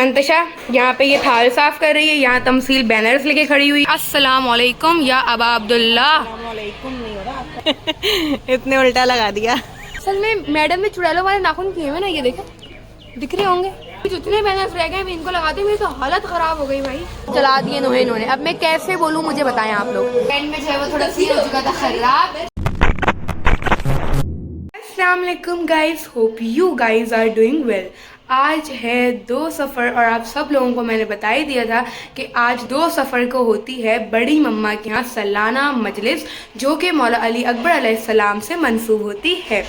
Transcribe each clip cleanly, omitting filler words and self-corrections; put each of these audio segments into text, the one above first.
मंतशा यहाँ पे ये थाल साफ कर रही है, यहाँ तमसील बैनर्स लेके खड़ी हुई। अस्सलाम वालेकुम या अबा अब्दुल्ला। नहीं हो रहा इतने उल्टा लगा दिया। असल में मैडम ने चुड़ैलों वाले नाखून किए हुए ना, ये देखे दिख रहे होंगे। जितने बैनर्स रह गए इनको लगाते मेरी तो हालत खराब हो गई भाई। चला दिए इन्होंने। अब मैं कैसे बोलूँ मुझे बताएं आप लोग। एंड में जो है वो थोड़ा सी हो चुका था खराब। अस्सलाम वालेकुम guys, hope you guys are doing well. आज है 2 सफ़र और आप सब लोगों को मैंने बता ही दिया था कि आज 2 सफ़र को होती है बड़ी मम्मा के यहाँ सालाना मजलिस, जो कि मौला अली अकबर अलैहिस्सलाम से मंसूब होती है।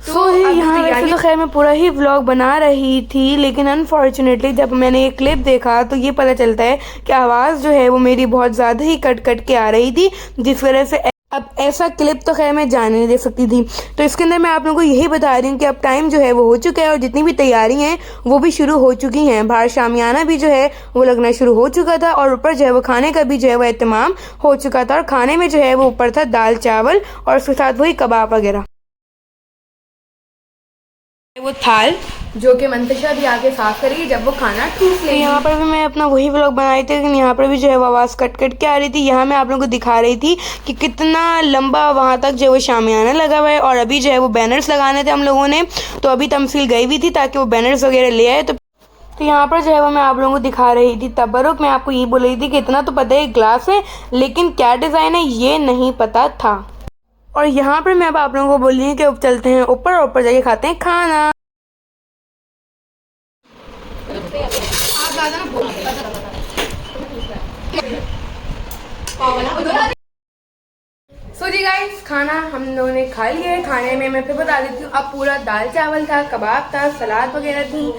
तो यहाँ वैसे तो खैर मैं पूरा ही व्लॉग बना रही थी, लेकिन अनफॉर्चुनेटली जब मैंने ये क्लिप देखा तो ये पता चलता है कि आवाज़ जो है वो मेरी बहुत ज़्यादा ही कट कट के आ रही थी, जिस वजह से अब ऐसा क्लिप तो खैर मैं जाने नहीं दे सकती थी। तो इसके अंदर मैं आप लोगों को यही बता रही हूँ कि अब टाइम जो है वो हो चुका है और जितनी भी तैयारी हैं वो भी शुरू हो चुकी हैं। बाहर शामियाना भी जो है वो लगना शुरू हो चुका था और ऊपर जो है वो खाने का भी जो है वो एहतमाम हो चुका था। और खाने में जो है वो ऊपर था दाल चावल और उसके साथ वही कबाब वगैरह। वो थाल जो कि मंतशा भी आके साफ करेगी जब वो खाना ठूस लेगी। यहाँ पर भी मैं अपना वही व्लॉग बनाई थी, लेकिन यहाँ पर भी जो है वो आवाज़ कट कट के आ रही थी। यहाँ मैं आप लोगों को दिखा रही थी कि कितना लंबा वहाँ तक जो है वो शामियाना लगा हुआ है और अभी जो है वो बैनर्स लगाने थे हम लोगों ने, तो अभी तमसील गई हुई थी ताकि वो बैनर्स वगैरह ले आए। तो यहाँ पर जो है वो मैं आप लोगों को दिखा रही थी तबरुक। मैं आपको ये बोल रही थी कि इतना तो पता है ग्लास है, लेकिन क्या डिज़ाइन है ये नहीं पता था। और यहाँ पर मैं अब आप लोगों को बोल रही हूँ कि अब चलते हैं ऊपर और ऊपर जाके खाते हैं खाना। सो जी गाइस, खाना हम लोगों ने खा लिया है। खाने में मैं फिर बता देती हूँ, अब पूरा दाल चावल था, कबाब था, सलाद वगैरह थी,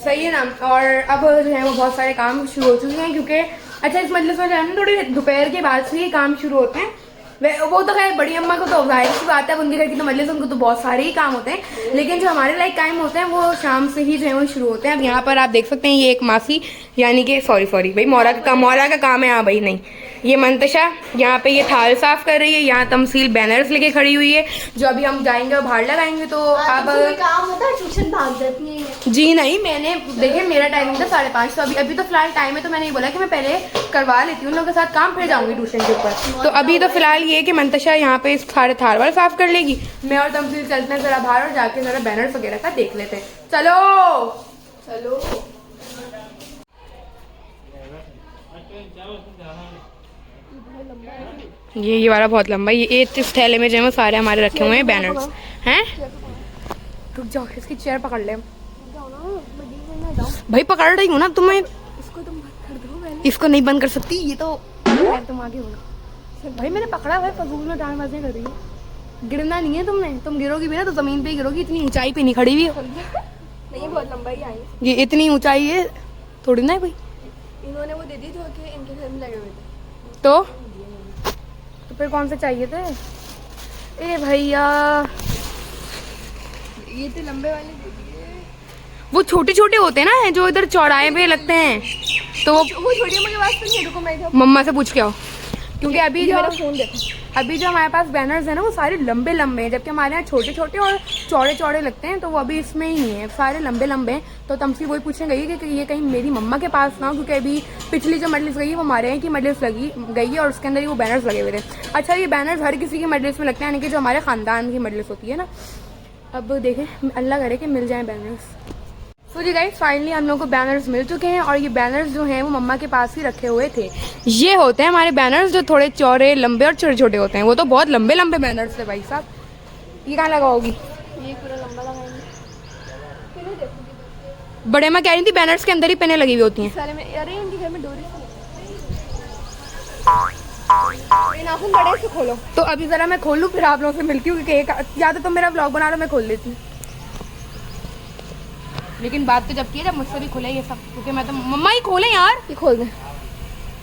सही है ना। और अब जो है वो बहुत सारे काम शुरू हो चुके हैं, क्योंकि अच्छा इस मजलिस में जो है ना थोड़ी दोपहर के बाद से ही काम शुरू होते हैं। वो तो खैर बड़ी अम्मा को तो जाहिर सी बात है, उनके घर की तो मजलिस, उनको तो बहुत सारे ही काम होते हैं, लेकिन जो हमारे लाइक टाइम होते हैं वो शाम से ही जो है वो शुरू होते हैं। अब यहाँ पर आप देख सकते हैं ये एक मासी, यानी कि सॉरी भाई मौला का काम है। हाँ भाई नहीं, ये मंतशा यहाँ पे ये थाल साफ कर रही है, यहाँ तमसील बैनर्स लेके खड़ी हुई है, जो अभी हम जाएंगे और बाहर लगाएंगे। तो अब काम होता है, ट्यूशन भाग जाती है। जी नहीं, मैंने देखिए मेरा टाइमिंग था 5:30, तो अभी तो फिलहाल टाइम है, तो मैंने ये बोला कि मैं पहले करवा लेती हूँ उन लोगों के साथ काम, फिर जाऊंगी ट्यूशन के ऊपर। तो अभी तो फिलहाल ये कि मंतशा यहाँ पे सारे थाल वाल साफ कर लेगी, मैं और तमसील चलते हैं जरा बाहर और जाके जरा बैनर्स वगैरह का देख लेते हैं। चलो चलो। ये वाला बहुत लंबा है, ये इस थैले में जो है वो सारे हमारे रखे हुए हैं बैनर्स हैं। रुक जाओ, इसकी चेयर पकड़ ले भाई, पकड़ रही हूँ ना तुम्हें। इसको तुम बंद कर दो, इसको नहीं बंद कर सकती, ये तो तुम आगे बोलो भाई। मैंने पकड़ा भाई, फजूल में डांड बाजें कर रही है। गिरना नहीं है तुमने, तुम गिरोगी भी ना तो जमीन पे ही गिरोगी, इतनी ऊंचाई पे नहीं खड़ी हुई नहीं, बहुत लंबा ही आई। ये इतनी ऊंचाई है थोड़ी ना है कोई। इन्होंने वो दे दी जो कि इनके घर में लगे हुए थे। तो फिर कौन से चाहिए थे? ए भैया ये तो लंबे वाले दे दिए। वो छोटे छोटे होते हैं ना जो इधर चौराहे पे लगते हैं, तो वो छोटी अम्मा के पास तो नहीं। रुको मैं मम्मा से पूछ के आओ, क्योंकि अभी जो मेरा फोन देखो, अभी जो हमारे पास बैनर्स है ना वो सारे लंबे लंबे हैं, जबकि हमारे यहाँ छोटे छोटे और चौड़े चौड़े लगते हैं, तो वो अभी इसमें ही नहीं है, सारे लंबे लंबे हैं। तो तमसी वही पूछने गई कि ये कहीं मेरी मम्मा के पास ना हो, क्योंकि अभी पिछली जो मजलिस गई है वो हमारे यहाँ की मजलिस गई है और उसके अंदर ही वो बैनर्स लगे हुए थे। अच्छा, ये बैनर्स हर किसी की मजलिस में लगते हैं, यानी कि जो हमारे ख़ानदान की मजलिस होती है ना। अब देखें, अल्लाह करे कि मिल जाए बैनर्स। तो जी गाइस, फाइनली हम लोग को बैनर्स मिल चुके हैं और ये बैनर्स जो हैं वो मम्मा के पास ही रखे हुए थे। ये होते हैं हमारे बैनर्स जो थोड़े चौड़े लंबे और छोटे छोटे होते हैं, वो तो बहुत लंबे लंबे बैनर्स थे भाई साहब। ये कहाँ लगाओगी? ये पूरा लंबा लगाएंगे। बड़े माँ कह रही थी बैनर्स के अंदर ही पेनें लगी हुई होती हैं। सारे में, अरे इनके घर में डोरी ये नाखून बड़े से खोलो। तो अभी जरा मैं खोलूँ फिर आप लोगों से मिलती हूँ, क्योंकि या तो तुम मेरा व्लॉग बना लो, मैं खोल देती हूँ। लेकिन बात तो जब की है जब मुझसे भी खुले ये सब, क्योंकि मैं तो मम्मा ही खोले यार। ये खोल दे,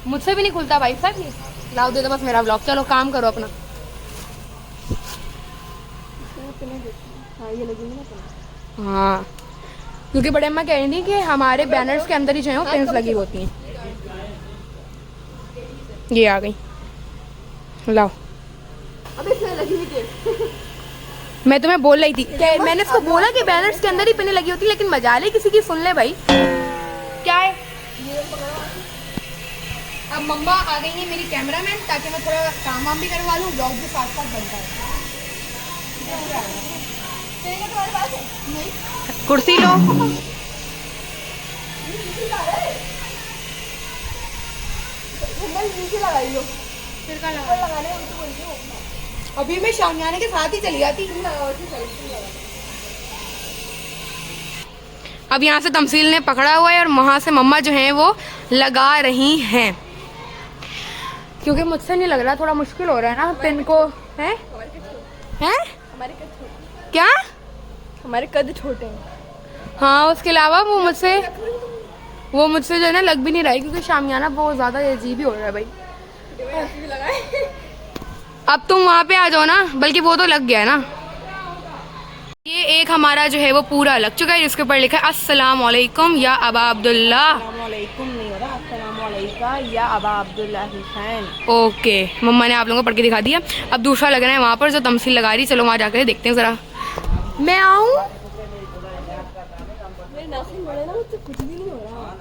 मुझसे भी नहीं खुलता भाई साहब। ये लाओ दे दो बस मेरा व्लॉग। चलो काम करो अपना। हाँ ये लगेंगे ना। हाँ, क्योंकि बड़े अम्मा कह रही थी कि हमारे बैनर्स के अंदर ही जो है वो पिन्स लगी होती हैं। ये आ गई, लाओ। अब इसमें लगी हुई थी। मैं तुम्हें बोल रही थी, मैंने इसको बोला कि बैनर्स के अंदर ही पिनें लगी होती, लेकिन मजाल है किसी की सुन ले भाई। क्या है? अब मम्मा आ गई है मेरी कैमरामैन, ताकि मैं थोड़ा काम वाम भी करवा लूँ, ब्लॉग भी साथ साथ बनता है। तुम्हारे पास है? नहीं। कुर्सी लो। नीचे लगाई लो, फिर का लगाने अभी मैं शामियाने के साथ ही चली जाती। अब यहाँ से तमसील ने पकड़ा हुआ है और वहाँ से मम्मा जो है वो लगा रही हैं, क्योंकि मुझसे नहीं लग रहा, थोड़ा मुश्किल हो रहा है ना पिन को। हैं हैं क्या? हमारे कद छोटे हैं। हाँ, उसके अलावा वो मुझसे जो है ना लग भी नहीं रहा है, क्योंकि शामियाना बहुत ज़्यादा अजीब ही हो रहा है भाई। अब तुम वहाँ पे आ जाओ ना, बल्कि वो तो लग गया है ना। ये एक हमारा जो है वो पूरा लग चुका है, जिसके ऊपर लिखा है अस्सलाम वालेकुम या अबा अब्दुल्ला। अस्सलामुअलैकुम नहीं हो रहा, अस्सलामुअलैका या अबा अब्दुल्ला हुसैन। ओके, मम्मा ने आप लोगों को पढ़ के दिखा दिया। अब दूसरा लग रहा है वहाँ पर जो तमसील लगा रही। चलो वहाँ जाकर देखते हैं ज़रा। मैं आऊँ? कुछ भी नहीं हो रहा।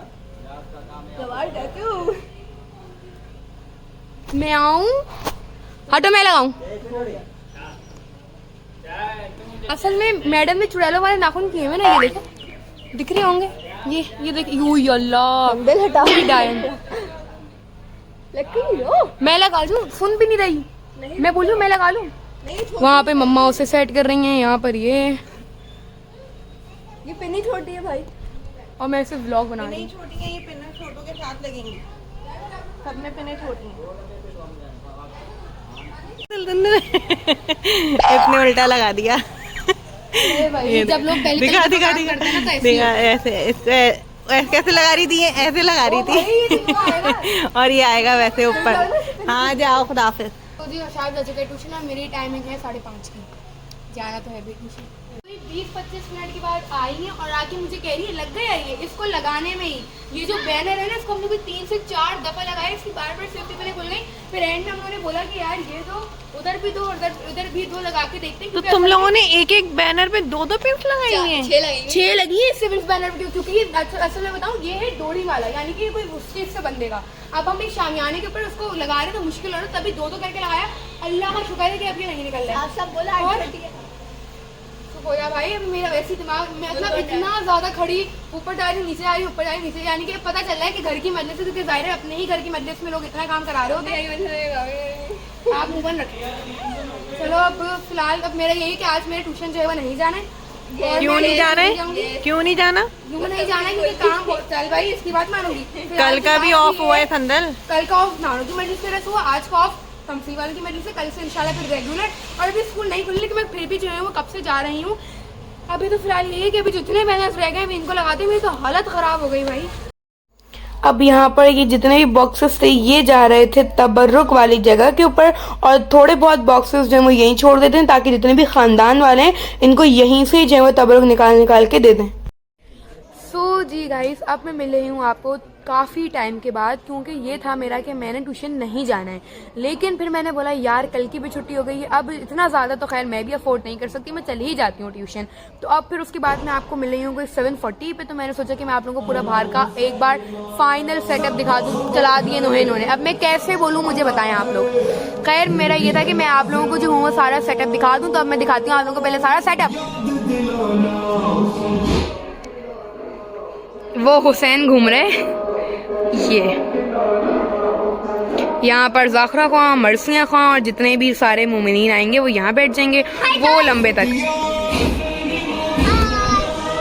मैं आऊँ? हटो, मैं लगाऊँ। असल में मैडम ने चुड़ैलों वाले नाखून किए हुए ना, ये देखो, दिख रहे होंगे। ये देखिए, यो अल्लाह, मैं लगा लूँ? सुन भी नहीं रही। मैं बोलूँ मैं लगा लूँ? वहाँ पे मम्मा उसे सेट कर रही हैं, यहाँ पर ये पिन्नी छोटी है भाई, और मैं सिर्फ व्लॉग बना रही हूँ। छोटी है ये पिन्ना, छोटों के साथ लगेंगी। सब में पिन्ने छोटी हैं। इतने उल्टा लगा दिया। ये जब लोग पहले दिखा दिखा दिखा दिखा, ऐसे कैसे लगा रही थी? ऐसे लगा रही थी। और ये आएगा वैसे ऊपर। हाँ जाओ, खुदा हाफिज। तो जी शायद जा चुका है ट्यूशन, और मेरी टाइमिंग है 5:30 की। जाना तो है भी ट्यूशन। 20-25 मिनट के बाद आई है और आके मुझे कह रही है लग गया ये, इसको लगाने में ही। ये जो बैनर है ना, इसको हमने कोई 3 से 4 दफा लगाया, इसकी बार-बार सेफ्टी पहले खुल गई। फिर एंड में हम लोगों ने बोला कि यार ये तो उधर भी दो, उधर भी दो लगा के देखते हैं। तो तुम लोगों ने एक एक बैनर पे 2-2 पिन्स लगाई हैं? 6 लगी है सिर्फ बैनर पे, क्योंकि ये असल में बताऊं, ये है डोरी वाला, यानी कि कोई उस चीज से बंधेगा। अब हम एक शामियाने के ऊपर उसको लगा रहे तो मुश्किल हो रहा, तभी 2-2 करके लगाया। अल्लाह का शुक्र है कि अब ये नहीं निकल रहा है। सब बोला होया भाई, अब मेरा वैसे दिमाग मतलब इतना ज्यादा खड़ी, ऊपर जा रही नीचे आ रही, ऊपर जा रही नीचे, यानी कि पता चल रहा है कि घर की मजलिस है, क्योंकि जाहिर है अपने ही घर की मजलिस में लोग इतना काम करा रहे होते हैं। आप मुंह बंद रखें। चलो अब फिलहाल अब मेरा यही कि आज मेरे ट्यूशन जो है वो नहीं जाना है। क्यों नहीं जाना है? क्यों नहीं जाना? क्यों नहीं जाना है? क्योंकि काम बहुत चल भाई, इसकी बात मानूंगी। कल का भी ऑफ हुआ है संदल। कल का ऑफ नानू की मजलिस से रस हुआ, आज का ऑफ तमसील वाले की मजलिस से, कल से इंशाल्लाह फिर रेगुलर। और अभी स्कूल नहीं खुली, लेकिन मैं फिर भी जो है वो कब से जा रही हूँ। अभी तो फिलहाल ये है कि अभी जितने बैनर्स रह गए इनको लगाते मेरी तो हालत खराब हो गई भाई। अब यहाँ पर ये जितने भी बॉक्सेस थे ये जा रहे थे तबर्रुक वाली जगह के ऊपर, और थोड़े बहुत बॉक्सेस जो है वो यहीं छोड़ देते हैं, ताकि जितने भी खानदान वाले हैं इनको यहीं से जो है वो तबर्रुक निकाल के दे दें। सो जी गाइस, अब मैं मिल रही हूँ आपको काफ़ी टाइम के बाद, क्योंकि ये था मेरा कि मैंने ट्यूशन नहीं जाना है। लेकिन फिर मैंने बोला यार कल की भी छुट्टी हो गई है, अब इतना ज़्यादा तो खैर मैं भी अफोर्ड नहीं कर सकती, मैं चली ही जाती हूँ ट्यूशन। तो अब फिर उसके बाद मैं आपको मिल रही हूँ कोई 7:40 पे। तो मैंने सोचा कि मैं आप लोगों को पूरा बाहर का एक बार फाइनल सेटअप दिखा दूँ। चला दिए इन्होंने, अब मैं कैसे बोलूँ मुझे बताएं आप लोग। खैर मेरा ये था कि मैं आप लोगों को जो हूँ वो सारा सेटअप दिखा दूँ। तो अब मैं दिखाती हूँ आप लोगों को पहले सारा सेटअप। वो हुसैन घूम रहे, ये यहाँ पर ज़ाखरा खां, मरसिया खां और जितने भी सारे मोमिनीन आएंगे वो यहाँ बैठ जाएंगे, वो लंबे तक।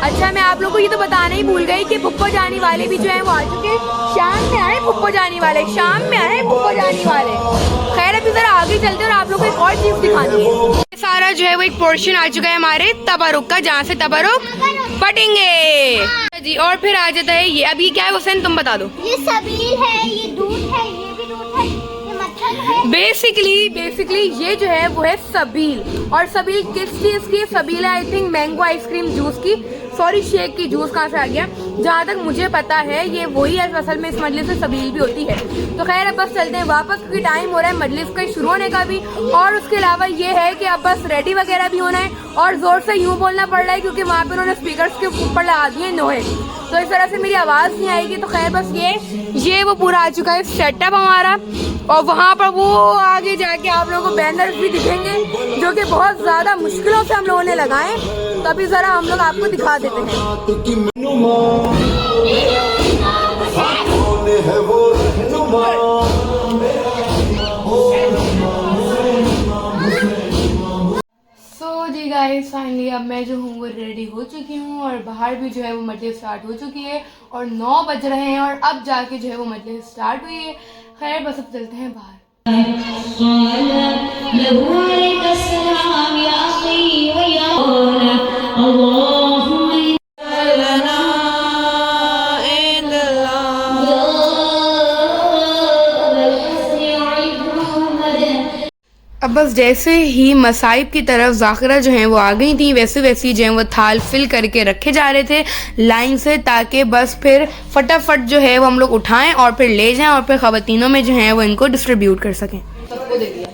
अच्छा मैं आप लोगों को ये तो बताना ही भूल गई कि पुप्पो जाने वाले भी जो है वो आ चुके हैं। शाम में आए पुप्पो जाने वाले, शाम में आए पुप्पो जाने वाले। खैर अभी जरा आगे चलते हैं और आप लोगों को एक और चीज दिखानी है। सारा जो है वो एक पोर्शन आ चुका है हमारे तबरुक का, जहाँ से तबरुक फटेंगे जी। और फिर आ जाता है ये, अभी क्या है हुसैन तुम बता दो। ये सबील है, ये दूध है, ये भी दूध है, ये मक्खन है। बेसिकली ये जो है वो है सबील। और सबील किस चीज की सबील है? I think mango ice cream juice की, सॉरी शेक की, जूस कहाँ से आ गया। जहाँ तक मुझे पता है ये वही है, असल में इस मजलिस से सबील भी होती है। तो खैर अब बस चलते हैं वापस, क्योंकि टाइम हो रहा है मजलिस का शुरू होने का भी। और उसके अलावा ये है कि अब बस रेडी वगैरह भी होना है और ज़ोर से यूँ बोलना पड़ रहा है क्योंकि वहाँ पे उन्होंने स्पीकर्स के ऊपर लगा दिए नोहे, तो इस तरह से मेरी आवाज़ नहीं आएगी। तो खैर बस ये वो पूरा आ चुका है सेटअप हमारा, और वहाँ पर वो आगे जाके आप लोगों को बैनर्स भी दिखेंगे जो कि बहुत ज़्यादा मुश्किलों से हम लोगों ने लगाए। तो अभी ज़रा हम लोग आपको दिखा देते हैं। सो जी गाइस फाइनली अब मैं जो हूँ वो रेडी हो चुकी हूँ और बाहर भी जो है वो मजलिस स्टार्ट हो चुकी है और 9 बज रहे हैं और अब जाके जो है वो मजलिस स्टार्ट हुई है। खैर बस अब चलते हैं बाहर। अब बस जैसे ही मसाइब की तरफ ज़ाकिरा जो हैं वो आ गई थी, वैसे वैसे जो है वो थाल फिल करके रखे जा रहे थे लाइन से, ताकि बस फिर फटाफट जो है वो हम लोग उठाएं और फिर ले जाएं और फिर ख़वातीनों में जो है वो इनको डिस्ट्रीब्यूट कर सकें। सबको दे दिया,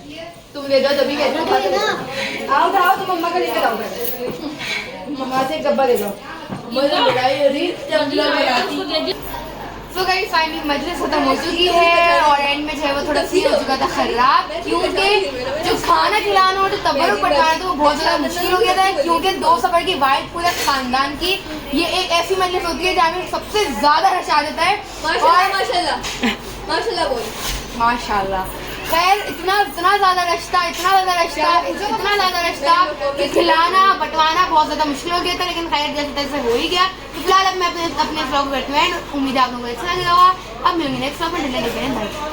तुम ले जाओ तभी आओ तो मम्मा का लेकर आओ, मम्मा से एक डब्बा ले जाओ। तो गाइस फाइनली मजलिस खत्म हो चुकी है और एंड में जो है वो थोड़ा सीन हो चुका था खराब, क्योंकि जो खाना खिलाना और जो तबरुक पटाना था वो बहुत ज़्यादा मुश्किल हो गया था, क्योंकि 2 सफ़र की वाइफ पूरे ख़ानदान की ये एक ऐसी मजलिस होती है जहाँ में सबसे ज़्यादा रश आ जाता है। माशाल्लाह माशाल्लाह बोल माशाल्लाह। खैर इतना ज़्यादा रश था कि खिलाना बंटवाना बहुत ज़्यादा मुश्किल हो गया था, लेकिन खैर जैसे तैसे हो ही गया। तो फिलहाल अब मैं अपने व्लॉग बैठे हैं, उम्मीद है आप लोगों को अच्छा लगा होगा। अब मिलेंगे नेक्स्ट व्लॉग में,